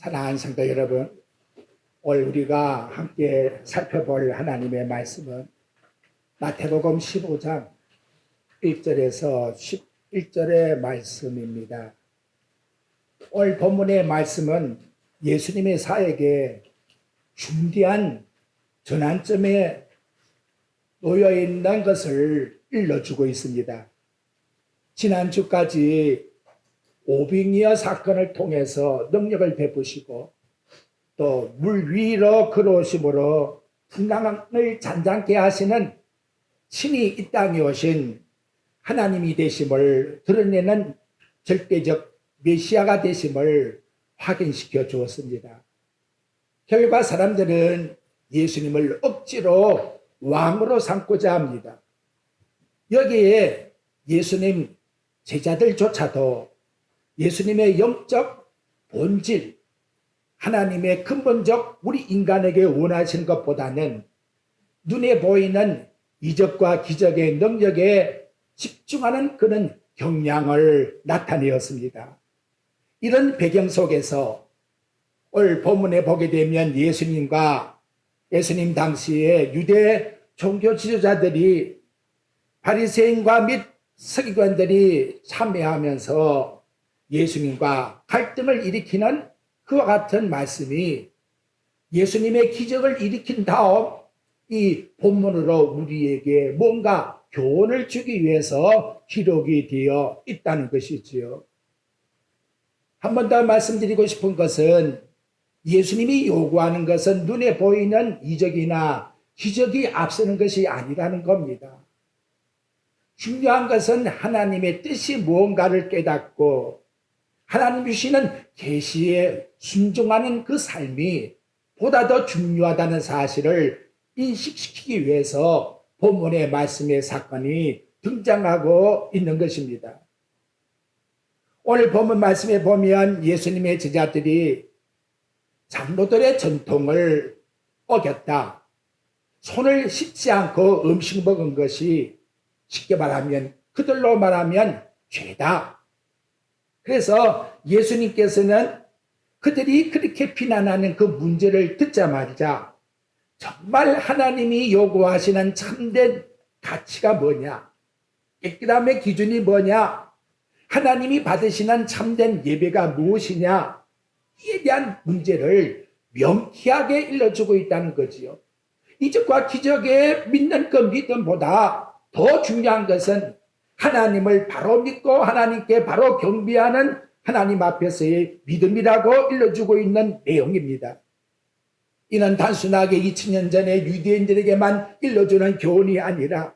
사랑하는 성도 여러분, 오늘 우리가 함께 살펴볼 하나님의 말씀은 마태복음 15장 1절에서 11절의 말씀입니다. 오늘 본문의 말씀은 예수님의 사역에 중대한 전환점에 놓여 있는 것을 일러주고 있습니다. 지난주까지 오병이어 사건을 통해서 능력을 베푸시고 또 물 위로 걸어오심으로 풍랑을 잔잔케 하시는 신이 이 땅에 오신 하나님이 되심을 드러내는 절대적 메시아가 되심을 확인시켜 주었습니다. 결과 사람들은 예수님을 억지로 왕으로 삼고자 합니다. 여기에 예수님 제자들조차도 예수님의 영적 본질, 하나님의 근본적 우리 인간에게 원하시는 것보다는 눈에 보이는 이적과 기적의 능력에 집중하는 그런 경향을 나타내었습니다. 이런 배경 속에서 오늘 본문에 보게 되면 예수님 당시에 유대 종교 지도자들이 바리새인과 및 서기관들이 참여하면서 예수님과 갈등을 일으키는 그와 같은 말씀이 예수님의 기적을 일으킨 다음 이 본문으로 우리에게 뭔가 교훈을 주기 위해서 기록이 되어 있다는 것이지요. 한 번 더 말씀드리고 싶은 것은 예수님이 요구하는 것은 눈에 보이는 이적이나 기적이 앞서는 것이 아니라는 겁니다. 중요한 것은 하나님의 뜻이 무언가를 깨닫고 하나님 주시는 계시에 순종하는 그 삶이 보다 더 중요하다는 사실을 인식시키기 위해서 본문의 말씀의 사건이 등장하고 있는 것입니다. 오늘 본문 말씀에 보면 예수님의 제자들이 장로들의 전통을 어겼다. 손을 씻지 않고 음식 먹은 것이 쉽게 말하면 그들로 말하면 죄다. 그래서 예수님께서는 그들이 그렇게 비난하는 그 문제를 듣자마자 정말 하나님이 요구하시는 참된 가치가 뭐냐? 깨끗함의 기준이 뭐냐? 하나님이 받으시는 참된 예배가 무엇이냐? 이에 대한 문제를 명쾌하게 일러주고 있다는 거지요. 이적과 기적에 믿는 그 믿음보다 더 중요한 것은 하나님을 바로 믿고 하나님께 바로 경배하는 하나님 앞에서의 믿음이라고 일러주고 있는 내용입니다. 이는 단순하게 2000년 전에 유대인들에게만 일러주는 교훈이 아니라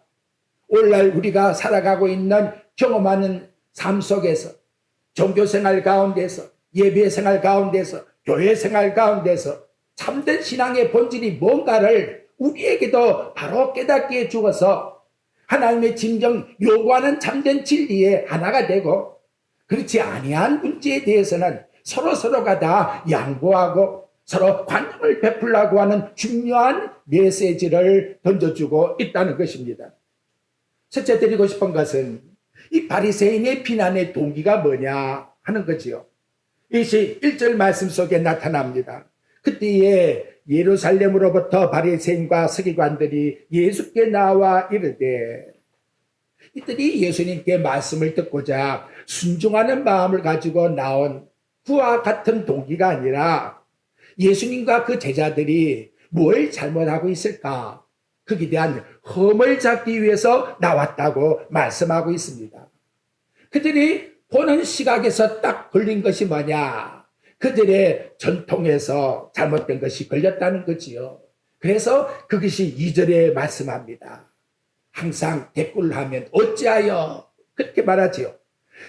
오늘날 우리가 살아가고 있는 경험하는 삶 속에서 종교생활 가운데서 예배생활 가운데서 교회생활 가운데서 참된 신앙의 본질이 뭔가를 우리에게도 바로 깨닫게 해주어서 하나님의 진정 요구하는 참된 진리의 하나가 되고 그렇지 아니한 문제에 대해서는 서로가 다 양보하고 서로 관용을 베풀려고 하는 중요한 메시지를 던져주고 있다는 것입니다. 첫째 드리고 싶은 것은 이 바리새인의 비난의 동기가 뭐냐 하는 거지요. 이것이 1절 말씀 속에 나타납니다. 그때에 예루살렘으로부터 바리새인과 서기관들이 예수께 나와 이르되, 이들이 예수님께 말씀을 듣고자 순종하는 마음을 가지고 나온 그와 같은 동기가 아니라 예수님과 그 제자들이 뭘 잘못하고 있을까? 거기에 대한 흠을 잡기 위해서 나왔다고 말씀하고 있습니다. 그들이 보는 시각에서 딱 걸린 것이 뭐냐? 그들의 전통에서 잘못된 것이 걸렸다는 거지요. 그래서 그것이 2절에 말씀합니다. 항상 댓글을 하면 어찌하여 그렇게 말하지요.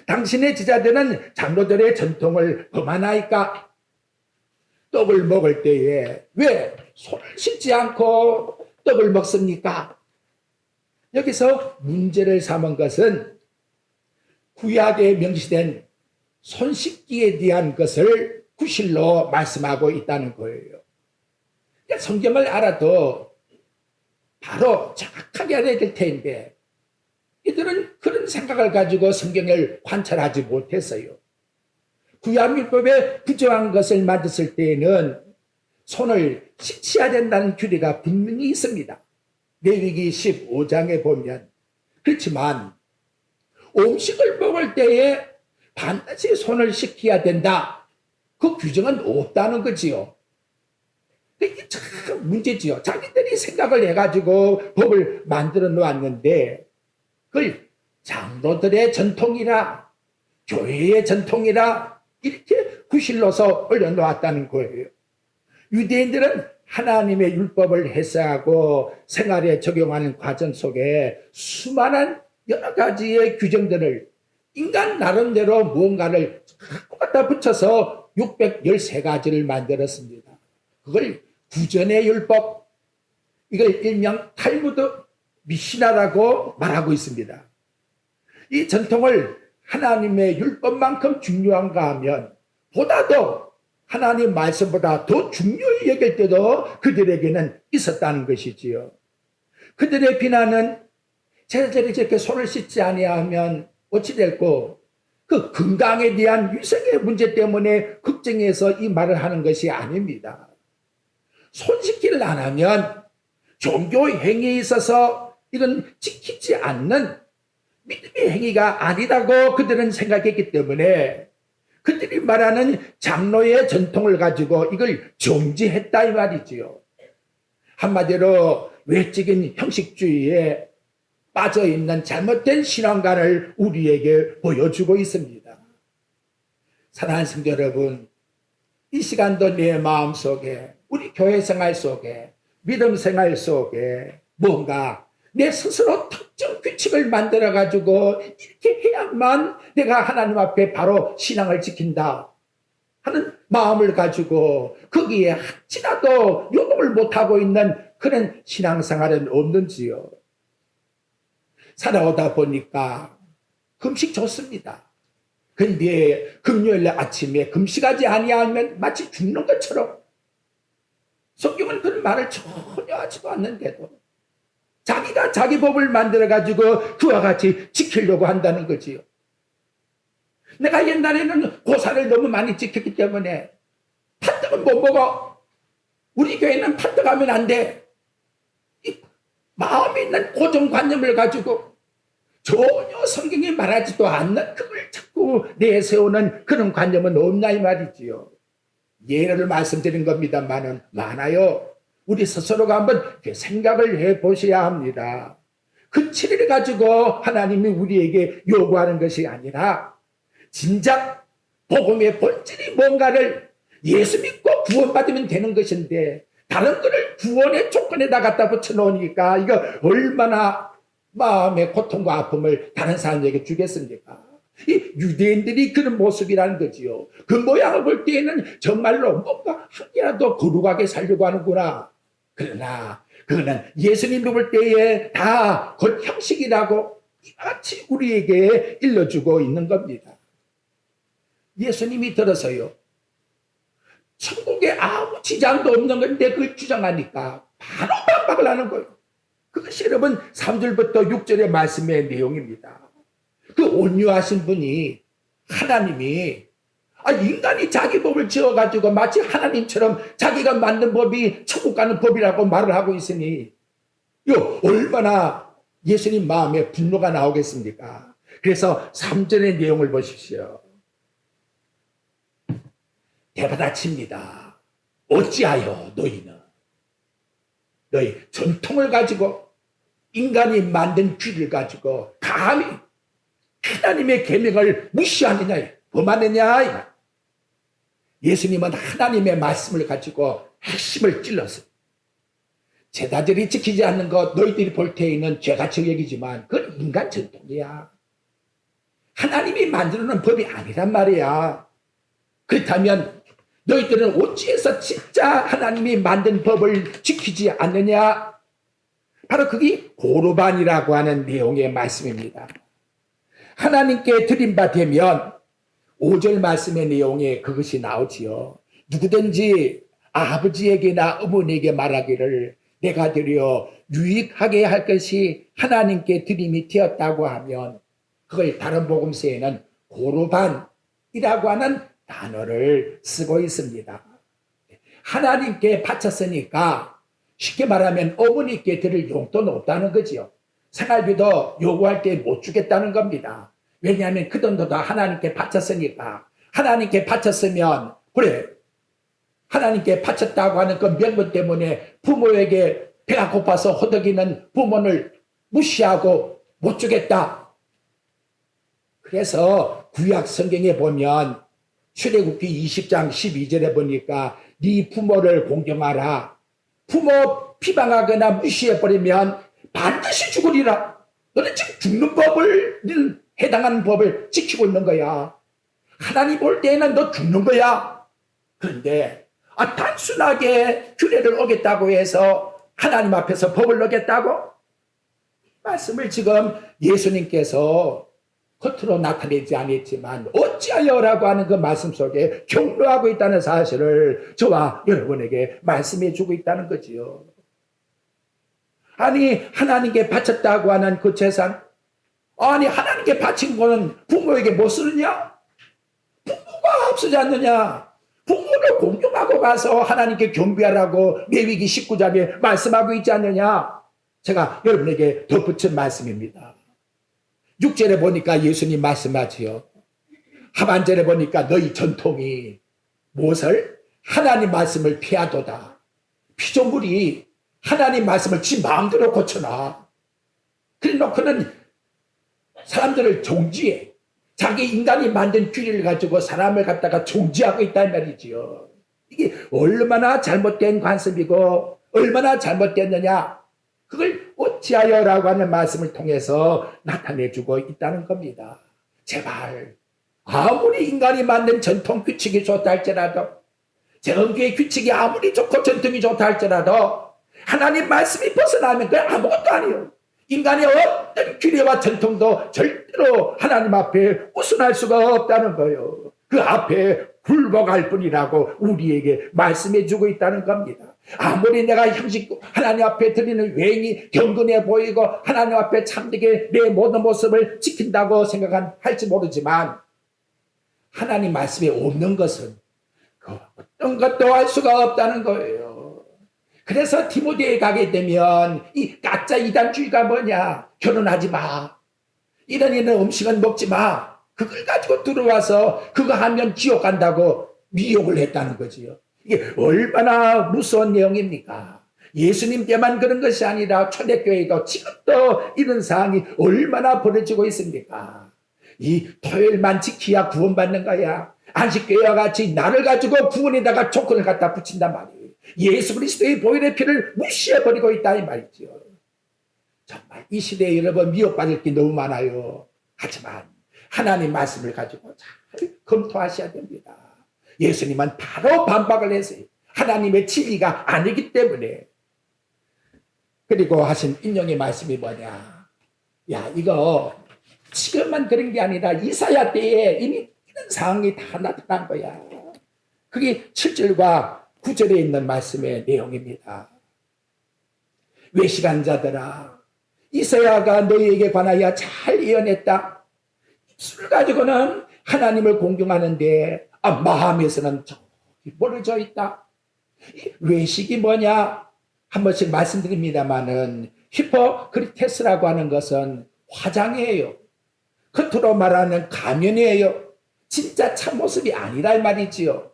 당신의 제자들은 장로들의 전통을 범하나이까? 떡을 먹을 때에 왜 손을 씻지 않고 떡을 먹습니까? 여기서 문제를 삼은 것은 구약에 명시된 손 씻기에 대한 것을 구실로 말씀하고 있다는 거예요. 그러니까 성경을 알아도 바로 정확하게 알아야 될 텐데 이들은 그런 생각을 가지고 성경을 관찰하지 못했어요. 구약율법에 부정한 것을 만졌을 때에는 손을 씻어야 된다는 규례가 분명히 있습니다. 레위기 15장에 보면. 그렇지만 음식을 먹을 때에 반드시 손을 씻어야 된다. 그 규정은 없다는 거지요. 이게 참 문제지요. 자기들이 생각을 해가지고 법을 만들어 놓았는데 그걸 장로들의 전통이라 교회의 전통이라 이렇게 구실러서 올려놓았다는 거예요. 유대인들은 하나님의 율법을 해석하고 생활에 적용하는 과정 속에 수많은 여러 가지의 규정들을 인간 나름대로 무언가를 갖다 붙여서 613가지를 만들었습니다. 그걸 구전의 율법, 이걸 일명 탈무드 미시나라고 말하고 있습니다. 이 전통을 하나님의 율법만큼 중요한가 하면 보다도 하나님 말씀보다 더 중요히 여길 때도 그들에게는 있었다는 것이지요. 그들의 비난은 제자들이 저렇게 손을 씻지 아니하면 어찌 될고 그 건강에 대한 위생의 문제 때문에 걱정해서 이 말을 하는 것이 아닙니다. 손 씻기를 안 하면 종교 행위에 있어서 이건 지키지 않는 믿음의 행위가 아니라고 그들은 생각했기 때문에 그들이 말하는 장로의 전통을 가지고 이걸 정지했다 이 말이지요. 한마디로 외적인 형식주의에 빠져있는 잘못된 신앙관을 우리에게 보여주고 있습니다. 사랑하는 성도 여러분, 이 시간도 내 마음속에 우리 교회 생활 속에 믿음 생활 속에 뭔가 내 스스로 특정 규칙을 만들어 가지고 이렇게 해야만 내가 하나님 앞에 바로 신앙을 지킨다 하는 마음을 가지고 거기에 한치라도 요동을 못하고 있는 그런 신앙생활은 없는지요. 살아오다 보니까 금식 좋습니다. 근데 금요일 아침에 금식하지 아니하면 마치 죽는 것처럼 성경은 그런 말을 전혀 하지도 않는데도 자기가 자기 법을 만들어가지고 그와 같이 지키려고 한다는 거지요. 내가 옛날에는 고사를 너무 많이 지켰기 때문에 판떡은 못 먹어. 우리 교회는 판떡하면 안 돼. 이 마음에 있는 고정관념을 가지고 전혀 성경이 말하지도 않는 그걸 자꾸 내세우는 그런 관념은 없나 이 말이지요. 예를 말씀드린 겁니다만은 많아요. 우리 스스로가 한번 생각을 해보셔야 합니다. 그 치리를 가지고 하나님이 우리에게 요구하는 것이 아니라 진작 복음의 본질이 뭔가를 예수 믿고 구원받으면 되는 것인데 다른 거를 구원의 조건에다 갖다 붙여놓으니까 이거 얼마나 마음의 고통과 아픔을 다른 사람에게 주겠습니까? 이 유대인들이 그런 모습이라는 거지요. 그 모양을 볼 때에는 정말로 뭔가 한 개라도 거룩하게 살려고 하는구나. 그러나 그거는 예수님 볼 때에 다 곧 형식이라고 같이 우리에게 일러주고 있는 겁니다. 예수님이 들어서요. 천국에 아무 지장도 없는 건데 그걸 주장하니까 바로 반박을 하는 거예요. 그것이 여러분 3절부터 6절의 말씀의 내용입니다. 그 온유하신 분이 하나님이 인간이 자기 법을 지어가지고 마치 하나님처럼 자기가 만든 법이 천국 가는 법이라고 말을 하고 있으니 이거 얼마나 예수님 마음에 분노가 나오겠습니까? 그래서 3절의 내용을 보십시오. 대받아칩니다. 어찌하여 너희는 너희 전통을 가지고 인간이 만든 규를 가지고 감히 하나님의 계명을 무시하느냐 범하느냐. 예수님은 하나님의 말씀을 가지고 핵심을 찔렀어요. 제자들이 지키지 않는 것 너희들이 볼 때에는 죄같이 여기지만 그건 인간 전통이야. 하나님이 만들어놓은 법이 아니란 말이야. 그렇다면 너희들은 어찌해서 진짜 하나님이 만든 법을 지키지 않느냐? 바로 그게 고르반이라고 하는 내용의 말씀입니다. 하나님께 드린 바 되면 5절 말씀의 내용에 그것이 나오지요. 누구든지 아버지에게나 어머니에게 말하기를 내가 드려 유익하게 할 것이 하나님께 드림이 되었다고 하면 그걸 다른 복음서에는 고르반이라고 하는 단어를 쓰고 있습니다. 하나님께 바쳤으니까 쉽게 말하면 어머니께 드릴 용돈은 없다는 거지요. 생활비도 요구할 때 못 주겠다는 겁니다. 왜냐하면 그 돈도 다 하나님께 바쳤으니까. 하나님께 바쳤으면 그래, 하나님께 바쳤다고 하는 그 명분 때문에 부모에게 배가 고파서 호덕이는 부모를 무시하고 못 주겠다. 그래서 구약 성경에 보면 출애굽기 20장 12절에 보니까 네 부모를 공경하라. 부모 비방하거나 무시해버리면 반드시 죽으리라. 너는 지금 죽는 법을, 해당하는 법을 지키고 있는 거야. 하나님 볼 때에는 너 죽는 거야. 그런데 단순하게 규례를 어겼다고 해서 하나님 앞에서 법을 어겼다고? 말씀을 지금 예수님께서 겉으로 나타내지 않았지만 어찌하여라고 하는 그 말씀 속에 경로하고 있다는 사실을 저와 여러분에게 말씀해 주고 있다는 거지요. 아니 하나님께 바쳤다고 하는 그 재산, 아니 하나님께 바친 거는 부모에게 못 쓰느냐? 부모가 없어지 않느냐? 부모를 공경하고 가서 하나님께 경배하라고 레위기 19장에 말씀하고 있지 않느냐? 제가 여러분에게 덧붙인 말씀입니다. 6절에 보니까 예수님 말씀하지요. 하반절에 보니까 너희 전통이 무엇을? 하나님 말씀을 피하도다. 피조물이 하나님 말씀을 지 마음대로 고쳐놔. 그래 놓고는 사람들을 종지해. 자기 인간이 만든 규례를 가지고 사람을 갖다가 종지하고 있단 말이지요. 이게 얼마나 잘못된 관습이고 얼마나 잘못됐느냐. 그걸 어찌하여라고 하는 말씀을 통해서 나타내주고 있다는 겁니다. 제발 아무리 인간이 만든 전통 규칙이 좋다 할지라도, 정교의 규칙이 아무리 좋고 전통이 좋다 할지라도 하나님 말씀이 벗어나면 그건 아무것도 아니에요. 인간의 어떤 규례와 전통도 절대로 하나님 앞에 우순할 수가 없다는 거예요. 그 앞에 굴복할 뿐이라고 우리에게 말씀해 주고 있다는 겁니다. 아무리 내가 형식 하나님 앞에 드리는 외행이 경건해 보이고 하나님 앞에 참되게 내 모든 모습을 지킨다고 생각할지 모르지만 하나님 말씀에 없는 것은 어떤 것도 할 수가 없다는 거예요. 그래서 디모데에 가게 되면 이 가짜 이단주의가 뭐냐? 결혼하지 마. 이런 음식은 먹지 마. 그걸 가지고 들어와서 그거 하면 지옥 간다고 미혹을 했다는 거지요. 이게 얼마나 무서운 내용입니까? 예수님 때만 그런 것이 아니라 초대교회도 지금도 이런 상황이 얼마나 벌어지고 있습니까? 이 토요일만 지키야 구원받는 거야. 안식교회와 같이 나를 가지고 구원에다가 조건을 갖다 붙인단 말이에요. 예수 그리스도의 보혈의 피를 무시해버리고 있다 이 말이죠. 정말 이 시대에 여러분 미혹받을 게 너무 많아요. 하지만 하나님 말씀을 가지고 잘 검토하셔야 됩니다. 예수님은 바로 반박을 했어요. 하나님의 진리가 아니기 때문에. 그리고 하신 인용의 말씀이 뭐냐? 야, 이거 지금만 그런 게 아니라 이사야 때에 이미 이런 상황이 다 나타난 거야. 그게 7절과 9절에 있는 말씀의 내용입니다. 외식한 자들아, 이사야가 너희에게 관하여 잘 예언했다. 입술을 가지고는 하나님을 공경하는데 마음에서는 저기 멀어져 있다. 외식이 뭐냐? 한 번씩 말씀드립니다마는 히포크리테스라고 하는 것은 화장이에요. 겉으로 말하는 가면이에요. 진짜 참모습이 아니라 말이지요.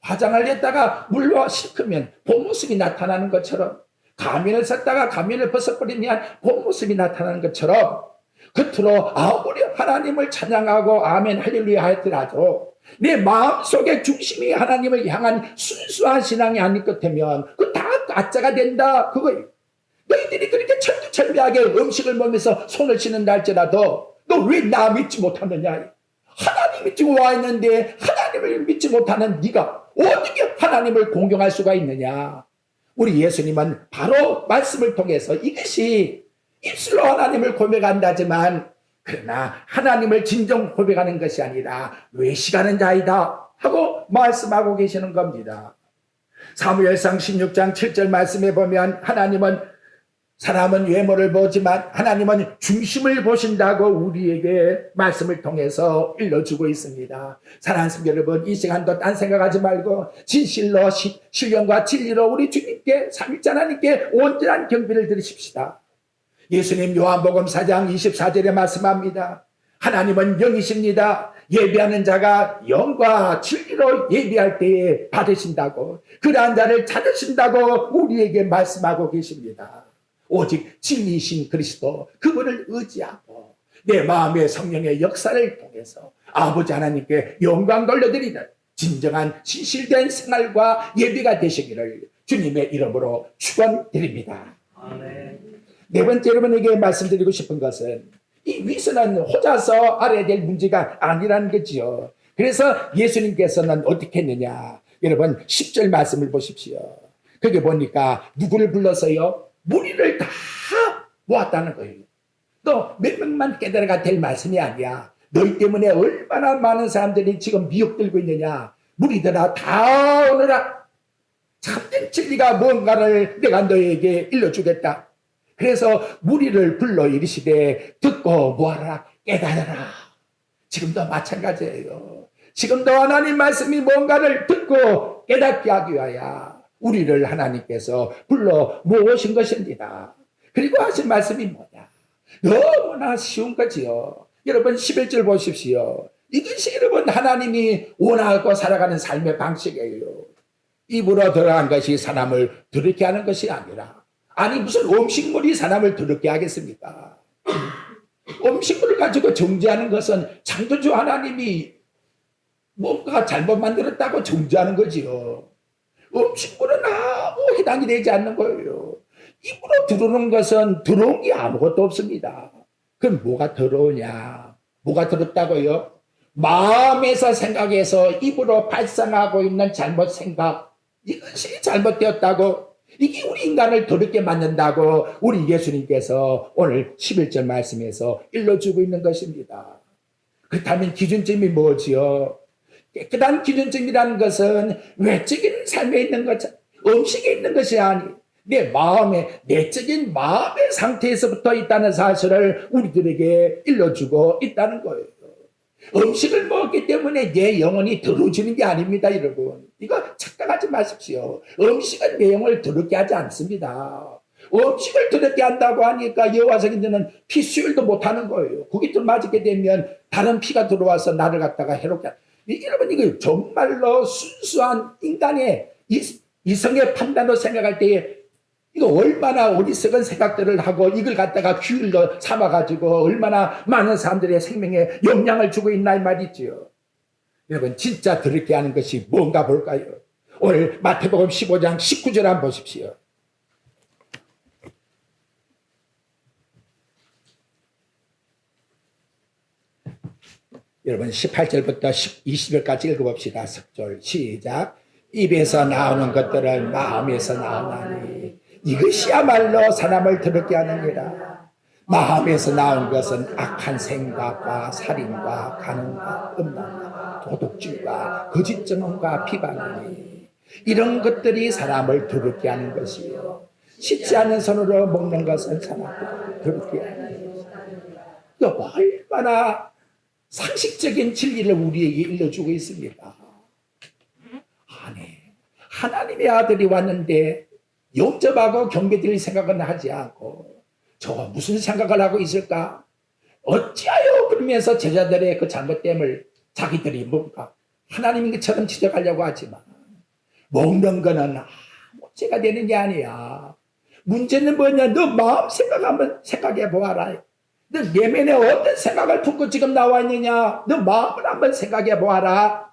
화장을 했다가 물로 씻으면 본 모습이 나타나는 것처럼, 가면을 썼다가 가면을 벗어버리면 본 모습이 나타나는 것처럼, 겉으로 아무리 하나님을 찬양하고 아멘 할렐루야 하더라도 내 마음속의 중심이 하나님을 향한 순수한 신앙이 아닐 것 같으면 그 다 가짜가 된다 그거예요. 너희들이 그렇게 철두철미하게 음식을 먹으면서 손을 씻는다 할지라도 너 왜 나 믿지 못하느냐? 하나님이 지금 와 있는데 하나님을 믿지 못하는 네가 어떻게 하나님을 공경할 수가 있느냐? 우리 예수님은 바로 말씀을 통해서 이것이 입술로 하나님을 고백한다지만 그러나 하나님을 진정 고백하는 것이 아니라 외식하는 자이다 하고 말씀하고 계시는 겁니다. 사무엘상 16장 7절 말씀에 보면 하나님은 사람은 외모를 보지만 하나님은 중심을 보신다고 우리에게 말씀을 통해서 일러주고 있습니다. 사랑하는 성도 여러분, 이 시간도 딴 생각하지 말고 진실로 신령과 진리로 우리 주님께 삼위일체 하나님께 온전한 경배를 드리십시다. 예수님 요한복음 4장 24절에 말씀합니다. 하나님은 영이십니다. 예배하는 자가 영과 진리로 예배할 때에 받으신다고, 그러한 자를 찾으신다고 우리에게 말씀하고 계십니다. 오직 진리이신 그리스도, 그분을 의지하고 내 마음의 성령의 역사를 통해서 아버지 하나님께 영광 돌려드리는 진정한 진실된 생활과 예배가 되시기를 주님의 이름으로 축원드립니다. 아멘. 네 번째 여러분에게 말씀드리고 싶은 것은 이 위선은 혼자서 알아야 될 문제가 아니라는 거지요. 그래서 예수님께서는 어떻게 했느냐, 여러분 10절 말씀을 보십시오. 거기 보니까 누구를 불러서요? 무리를 다 모았다는 거예요. 또 몇 명만 깨달아가 될 말씀이 아니야. 너희 때문에 얼마나 많은 사람들이 지금 미혹들고 있느냐. 무리들아 다 오너라. 참된 진리가 뭔가를 내가 너에게 일러주겠다. 그래서 무리를 불러 이르시되 듣고 뭐하라, 깨달아라. 지금도 마찬가지예요. 지금도 하나님 말씀이 뭔가를 듣고 깨닫게 하기 위하여 우리를 하나님께서 불러 모으신 것입니다. 그리고 하신 말씀이 뭐냐? 너무나 쉬운 거지요. 여러분 11절 보십시오. 이것이 여러분 하나님이 원하고 살아가는 삶의 방식이에요. 입으로 들어간 것이 사람을 더럽게 하는 것이 아니라, 아니 무슨 음식물이 사람을 더럽게 하겠습니까? 음식물을 가지고 정죄하는 것은 창조주 하나님이 뭔가 잘못 만들었다고 정죄하는 거지요. 음식물은 아무 해당이 되지 않는 거예요. 입으로 들어오는 것은 더러운 게 아무것도 없습니다. 그럼 뭐가 더러우냐? 뭐가 더럽다고요? 마음에서 생각해서 입으로 발생하고 있는 잘못 생각, 이것이 잘못되었다고, 이게 우리 인간을 더럽게 만든다고 우리 예수님께서 오늘 11절 말씀에서 일러주고 있는 것입니다. 그렇다면 기준점이 뭐지요? 깨끗한 기준점이라는 것은 외적인 삶에 있는 것, 음식에 있는 것이 아니, 내 마음의, 내적인 마음의 상태에서부터 있다는 사실을 우리들에게 일러주고 있다는 거예요. 음식을 먹었기 때문에 내 영혼이 더러워지는 게 아닙니다, 여러분. 이거 착각하지 마십시오. 음식은 내 영혼을 더럽게 하지 않습니다. 음식을 더럽게 한다고 하니까 여호와 성인들은 피 수혈도 못하는 거예요. 거기 들맞게 되면 다른 피가 들어와서 나를 갖다가 해롭게 하는. 여러분, 이거 정말로 순수한 인간의 이성의 판단으로 생각할 때에 이거 얼마나 어리석은 생각들을 하고 이걸 갖다가 규율로 삼아가지고 얼마나 많은 사람들의 생명에 영향을 주고 있나 이 말이지요. 여러분, 진짜 더럽게 하는 것이 뭔가 볼까요? 오늘 마태복음 15장 19절 한번 보십시오. 여러분 18절부터 20절까지 읽어봅시다. 석절 시작. 입에서 나오는 것들은 마음에서 나오나니 이것이야말로 사람을 더럽게 하느니라. 마음에서 나온 것은 악한 생각과 살인과 간음과 음란과 도둑질과 거짓 증언과 비방이니 이런 것들이 사람을 더럽게 하는 것이요, 씻지 않은 손으로 먹는 것은 사람을 더럽게 하는 것이다. 얼마나 상식적인 진리를 우리에게 일러주고 있습니다. 아니, 하나님의 아들이 왔는데 영접하고 경배드릴 생각은 하지 않고 저거 무슨 생각을 하고 있을까? 어찌하여 그러면서 제자들의 그 잘못됨을 자기들이 뭔가 하나님인 것처럼 지적하려고 하지만 먹는 거는 문제가 되는 게 아니야. 문제는 뭐냐? 너 마음 생각 한번 생각해 보아라. 너 내면에 어떤 생각을 품고 지금 나와 있느냐? 너 마음을 한번 생각해 보아라.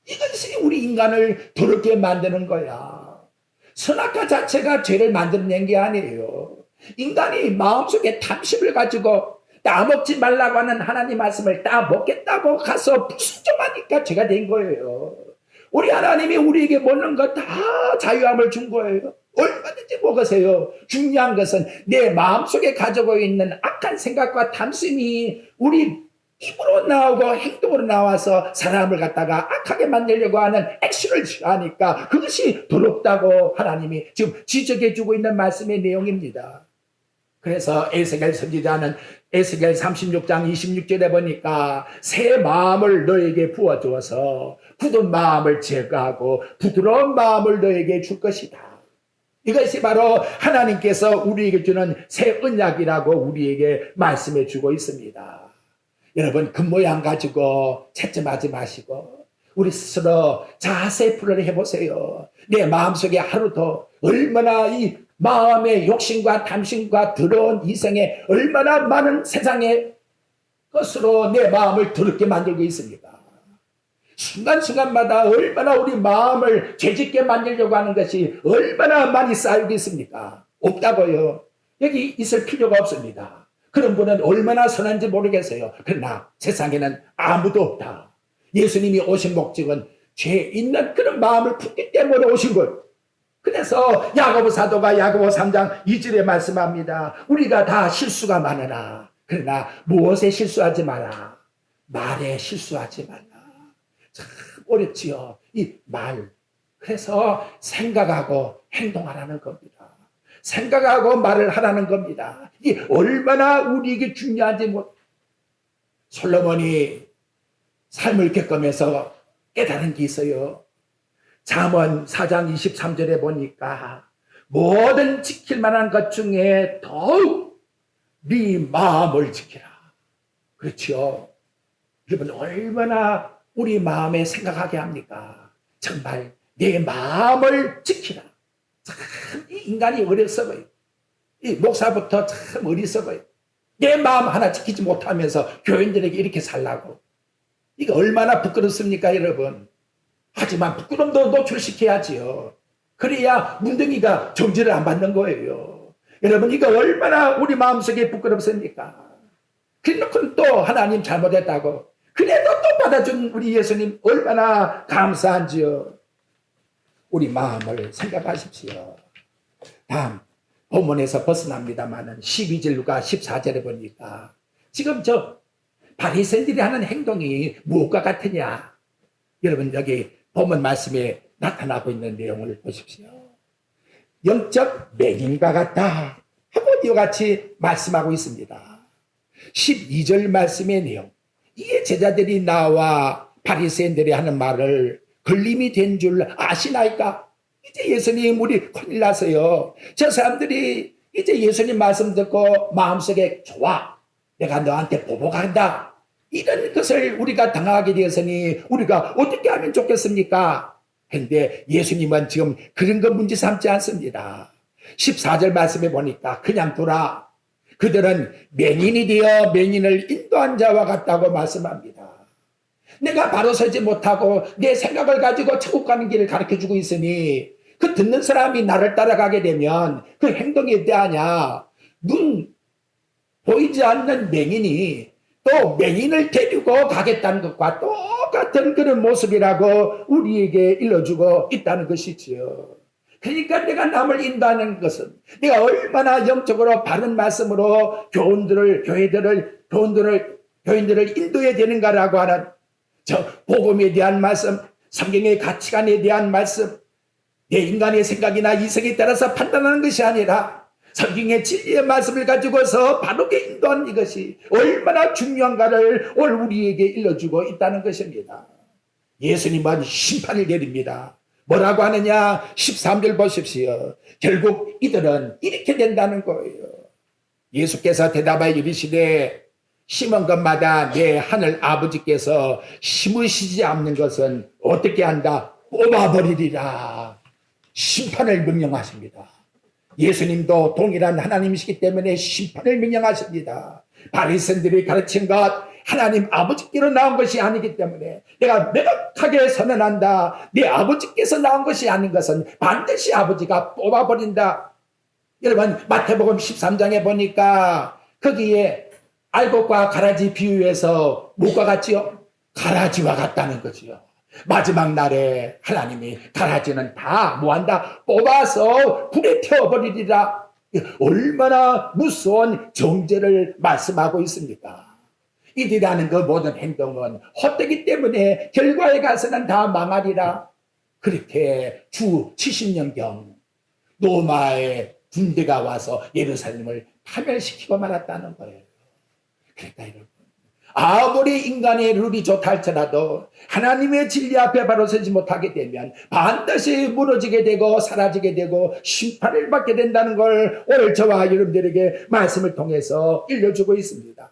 이것이 우리 인간을 더럽게 만드는 거야. 선악과 자체가 죄를 만들어낸 게 아니에요. 인간이 마음속에 탐심을 가지고 따먹지 말라고 하는 하나님 말씀을 따먹겠다고 가서 부수점하니까 죄가 된 거예요. 우리 하나님이 우리에게 먹는 거 다 자유함을 준 거예요. 얼마든지 먹으세요. 중요한 것은 내 마음속에 가지고 있는 악한 생각과 탐심이 우리 입으로 나오고 행동으로 나와서 사람을 갖다가 악하게 만들려고 하는 액션을 취하니까 그것이 더럽다고 하나님이 지금 지적해주고 있는 말씀의 내용입니다. 그래서 에스겔 선지자는 에스겔 36장 26절에 보니까 새 마음을 너에게 부어주어서 굳은 마음을 제거하고 부드러운 마음을 너에게 줄 것이다. 이것이 바로 하나님께서 우리에게 주는 새 언약이라고 우리에게 말씀해 주고 있습니다. 여러분, 그 모양 가지고 채점하지 마시고 우리 스스로 자세 풀이를 해보세요. 내 마음속에 하루도 얼마나 이 마음의 욕심과 탐심과 더러운 이성에 얼마나 많은 세상의 것으로 내 마음을 더럽게 만들고 있습니까? 순간순간마다 얼마나 우리 마음을 죄짓게 만들려고 하는 것이 얼마나 많이 쌓이고 있습니까? 없다고요. 여기 있을 필요가 없습니다. 그런 분은 얼마나 선한지 모르겠어요. 그러나 세상에는 아무도 없다. 예수님이 오신 목적은 죄 있는 그런 마음을 품기 때문에 오신 것. 그래서 야고보 사도가 야고보 3장 2절에 말씀합니다. 우리가 다 실수가 많으나 그러나 무엇에 실수하지 마라. 말에 실수하지 말라. 참 어렵지요. 이 말. 그래서 생각하고 행동하라는 겁니다. 생각하고 말을 하라는 겁니다. 이게 얼마나 우리에게 중요한지 솔로몬이 삶을 겪으면서 깨달은 게 있어요. 잠언 4장 23절에 보니까 모든 지킬 만한 것 중에 더욱 네 마음을 지키라. 그렇죠. 여러분 얼마나 우리 마음에 생각하게 합니까? 정말 내 마음을 지키라. 참 이 인간이 어리석어요. 이 목사부터 참 어리석어요. 내 마음 하나 지키지 못하면서 교인들에게 이렇게 살라고. 이게 얼마나 부끄럽습니까, 여러분? 하지만 부끄럼도 노출시켜야지요. 그래야 문둥이가 정지를 안 받는 거예요. 여러분, 이거 얼마나 우리 마음속에 부끄럽습니까? 그래놓고 또 하나님 잘못했다고. 그래도 또 받아준 우리 예수님 얼마나 감사한지요. 우리 마음을 생각하십시오. 다음 본문에서 벗어납니다만은 12절과 14절에 보니까 지금 저 바리새인들이 하는 행동이 무엇과 같으냐? 여러분 여기 본문 말씀에 나타나고 있는 내용을 보십시오. 영적 맹인과 같다 하고 이와 같이 말씀하고 있습니다. 12절 말씀의 내용. 이에 제자들이 나와 바리새인들이 하는 말을 걸림이 된 줄 아시나이까? 이제 예수님 우리 큰일 났어요. 저 사람들이 이제 예수님 말씀 듣고 마음속에 좋아. 내가 너한테 보복한다. 이런 것을 우리가 당하게 되었으니 우리가 어떻게 하면 좋겠습니까? 근데 예수님은 지금 그런 거 문제 삼지 않습니다. 14절 말씀에 보니까 그냥 두라. 그들은 맹인이 되어 맹인을 인도한 자와 같다고 말씀합니다. 내가 바로 서지 못하고 내 생각을 가지고 천국 가는 길을 가르쳐주고 있으니 그 듣는 사람이 나를 따라가게 되면 그 행동이 어떠하냐. 눈 보이지 않는 맹인이 또 맹인을 데리고 가겠다는 것과 똑같은 그런 모습이라고 우리에게 일러주고 있다는 것이지요. 그러니까 내가 남을 인도하는 것은 내가 얼마나 영적으로 바른 말씀으로 교인들을 인도해야 되는가라고 하는 저 복음에 대한 말씀, 성경의 가치관에 대한 말씀, 내 인간의 생각이나 이성에 따라서 판단하는 것이 아니라 성경의 진리의 말씀을 가지고서 바르게 인도하는 이것이 얼마나 중요한가를 오늘 우리에게 일러주고 있다는 것입니다. 예수님은 심판을 내립니다. 뭐라고 하느냐? 13절 보십시오. 결국 이들은 이렇게 된다는 거예요. 예수께서 대답하여 이르시되 심은 것마다 내 하늘 아버지께서 심으시지 않는 것은 어떻게 한다? 뽑아버리리라. 심판을 명령하십니다. 예수님도 동일한 하나님이시기 때문에 심판을 명령하십니다. 바리새인들이 가르친 것 하나님 아버지께로 나온 것이 아니기 때문에 내가 명확하게 선언한다. 내 아버지께서 나온 것이 아닌 것은 반드시 아버지가 뽑아버린다. 여러분 마태복음 13장에 보니까 거기에 알곡과 가라지 비유해서 무엇과 같지요? 가라지와 같다는 거지요. 마지막 날에 하나님이 가라지는 다 뭐한다? 뽑아서 불에 태워버리리라. 얼마나 무서운 정죄를 말씀하고 있습니까? 이들이 하는 그 모든 행동은 헛되기 때문에 결과에 가서는 다 망하리라. 그렇게 주 70년경 로마의 군대가 와서 예루살렘을 다 파멸시키고 말았다는 거예요. 그러니까 여러분, 아무리 인간의 룰이 좋다 할지라도 하나님의 진리 앞에 바로 서지 못하게 되면 반드시 무너지게 되고 사라지게 되고 심판을 받게 된다는 걸 오늘 저와 여러분들에게 말씀을 통해서 일러주고 있습니다.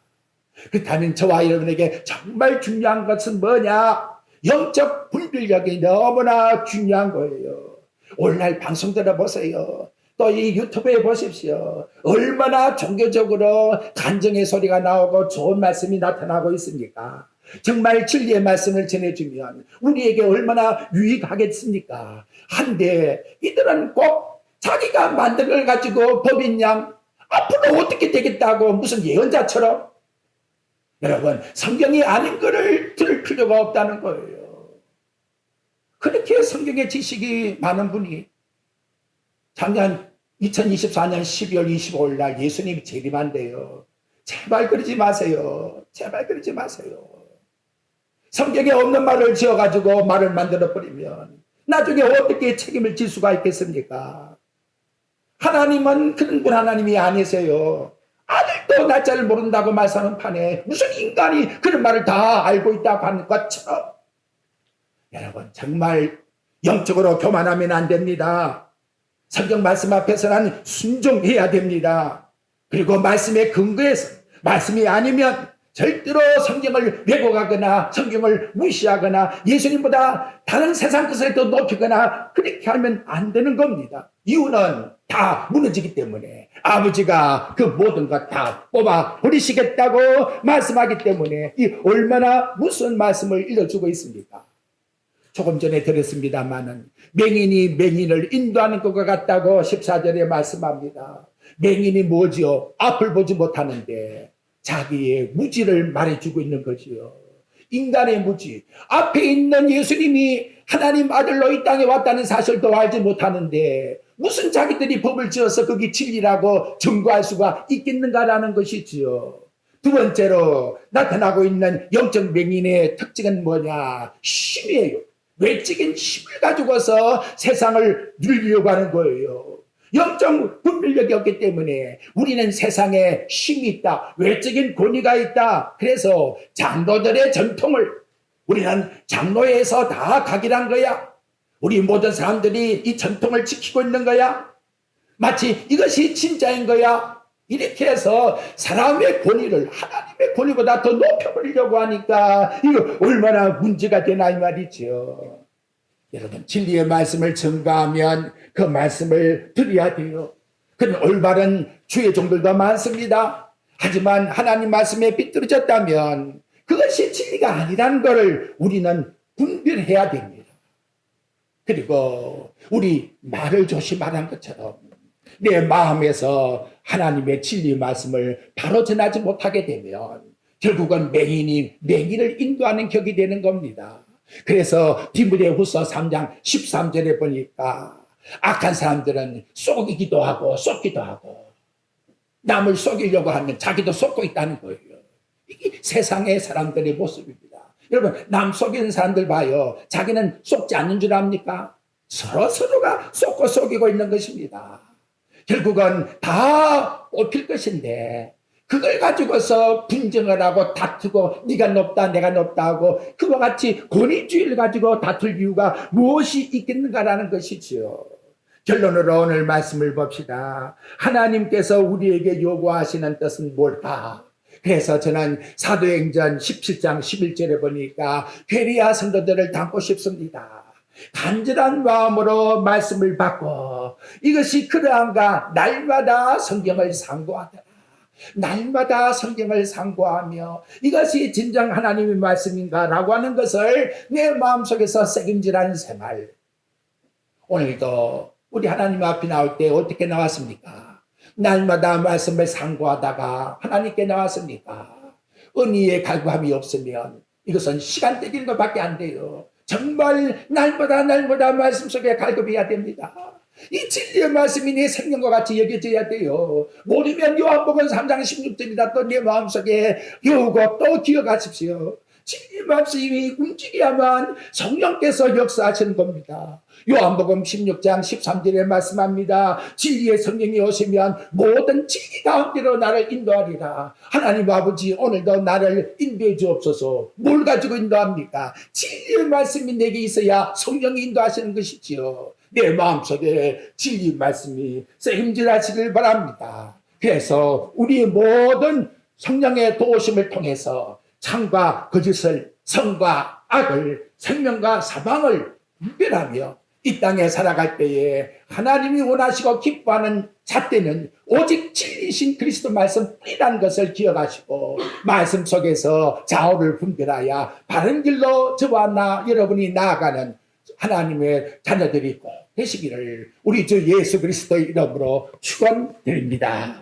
그렇다면 저와 여러분에게 정말 중요한 것은 뭐냐? 영적 분별력이 너무나 중요한 거예요. 오늘날 방송 들어보세요. 또 이 유튜브에 보십시오. 얼마나 종교적으로 간증의 소리가 나오고 좋은 말씀이 나타나고 있습니까? 정말 진리의 말씀을 전해주면 우리에게 얼마나 유익하겠습니까? 한데 이들은 꼭 자기가 만든 걸 가지고 법인양 앞으로 어떻게 되겠다고 무슨 예언자처럼, 여러분, 성경이 아닌 거를 들을 필요가 없다는 거예요. 그렇게 성경의 지식이 많은 분이 작년 2024년 12월 25일 날 예수님이 재림한대요. 제발 그러지 마세요. 제발 그러지 마세요. 성경에 없는 말을 지어가지고 말을 만들어버리면 나중에 어떻게 책임을 질 수가 있겠습니까? 하나님은 그런 분 하나님이 아니세요. 아들도 날짜를 모른다고 말하는 판에 무슨 인간이 그런 말을 다 알고 있다고 하는 것처럼, 여러분, 정말 영적으로 교만하면 안 됩니다. 성경 말씀 앞에서는 순종해야 됩니다. 그리고 말씀에 근거해서 말씀이 아니면 절대로 성경을 왜곡하거나 성경을 무시하거나 예수님보다 다른 세상 것을 더 높이거나 그렇게 하면 안 되는 겁니다. 이유는 다 무너지기 때문에 아버지가 그 모든 것 다 뽑아 버리시겠다고 말씀하기 때문에 이 얼마나 무슨 말씀을 일러주고 있습니까? 조금 전에 들었습니다마는 맹인이 맹인을 인도하는 것과 같다고 14절에 말씀합니다. 맹인이 뭐지요? 앞을 보지 못하는데 자기의 무지를 말해주고 있는 거지요. 인간의 무지. 앞에 있는 예수님이 하나님 아들로 이 땅에 왔다는 사실도 알지 못하는데 무슨 자기들이 법을 지어서 그게 진리라고 증거할 수가 있겠는가라는 것이지요. 두 번째로 나타나고 있는 영적 맹인의 특징은 뭐냐? 힘이에요. 외적인 힘을 가지고서 세상을 누리려고 하는 거예요. 영적 분별력이 없기 때문에 우리는 세상에 힘이 있다. 외적인 권위가 있다. 그래서 장로들의 전통을 우리는 장로회에서 다 각일한 거야. 우리 모든 사람들이 이 전통을 지키고 있는 거야. 마치 이것이 진짜인 거야. 이렇게 해서 사람의 권위를 하나님의 권위보다 더 높여버리려고 하니까 이거 얼마나 문제가 되나 이 말이죠. 여러분, 진리의 말씀을 증거하면 그 말씀을 드려야 돼요. 그런 올바른 주의 종들도 많습니다. 하지만 하나님 말씀에 비뚤어졌다면 그것이 진리가 아니라는 것을 우리는 분별해야 됩니다. 그리고 우리 말을 조심하는 것처럼 내 마음에서 하나님의 진리 말씀을 바로 전하지 못하게 되면 결국은 맹인이 맹인을 인도하는 격이 되는 겁니다. 그래서 디모데후서 3장 13절에 보니까 악한 사람들은 속이기도 하고 쏟기도 하고 남을 속이려고 하면 자기도 속고 있다는 거예요. 이게 세상의 사람들의 모습입니다. 여러분, 남 속이는 사람들 봐요. 자기는 속지 않는 줄 압니까? 서로가 속고 속이고 있는 것입니다. 결국은 다 뽑힐 것인데 그걸 가지고서 분쟁을 하고 다투고 네가 높다 내가 높다 하고 그와 같이 권위주의를 가지고 다툴 이유가 무엇이 있겠는가라는 것이지요. 결론으로 오늘 말씀을 봅시다. 하나님께서 우리에게 요구하시는 뜻은 뭘까? 그래서 저는 사도행전 17장 11절에 보니까 베레아 성도들을 담고 싶습니다. 간절한 마음으로 말씀을 받고 이것이 그러한가 날마다 성경을 상고하더라. 날마다 성경을 상고하며 이것이 진정 하나님의 말씀인가 라고 하는 것을 내 마음속에서 새김질하는 생활. 오늘도 우리 하나님 앞에 나올 때 어떻게 나왔습니까? 날마다 말씀을 상고하다가 하나님께 나왔습니까? 은혜의 갈구함이 없으면 이것은 시간 때리는 것밖에 안 돼요. 정말 날마다 말씀 속에 갈급해야 됩니다. 이 진리의 말씀이 내 생명과 같이 여겨져야 돼요. 모르면 요한복음 3장 16절이다 또 내 마음속에 외우고 또 기억하십시오. 진리 말씀이 움직여야만 성령께서 역사하시는 겁니다. 요한복음 16장 13절에 말씀합니다. 진리의 성령이 오시면 모든 진리 가운데로 나를 인도하리라. 하나님 아버지, 오늘도 나를 인도해 주옵소서. 뭘 가지고 인도합니까? 진리의 말씀이 내게 있어야 성령이 인도하시는 것이지요. 내 마음속에 진리 말씀이 쇠임질하시길 바랍니다. 그래서 우리의 모든 성령의 도우심을 통해서 참과 거짓을, 선과 악을, 생명과 사망을 분별하며 이 땅에 살아갈 때에 하나님이 원하시고 기뻐하는 잣대는 오직 진리신 그리스도 말씀뿐이라는 것을 기억하시고 말씀 속에서 좌우를 분별하여 바른 길로 저와 나 여러분이 나아가는 하나님의 자녀들이 꼭 되시기를 우리 주 예수 그리스도의 이름으로 축원드립니다.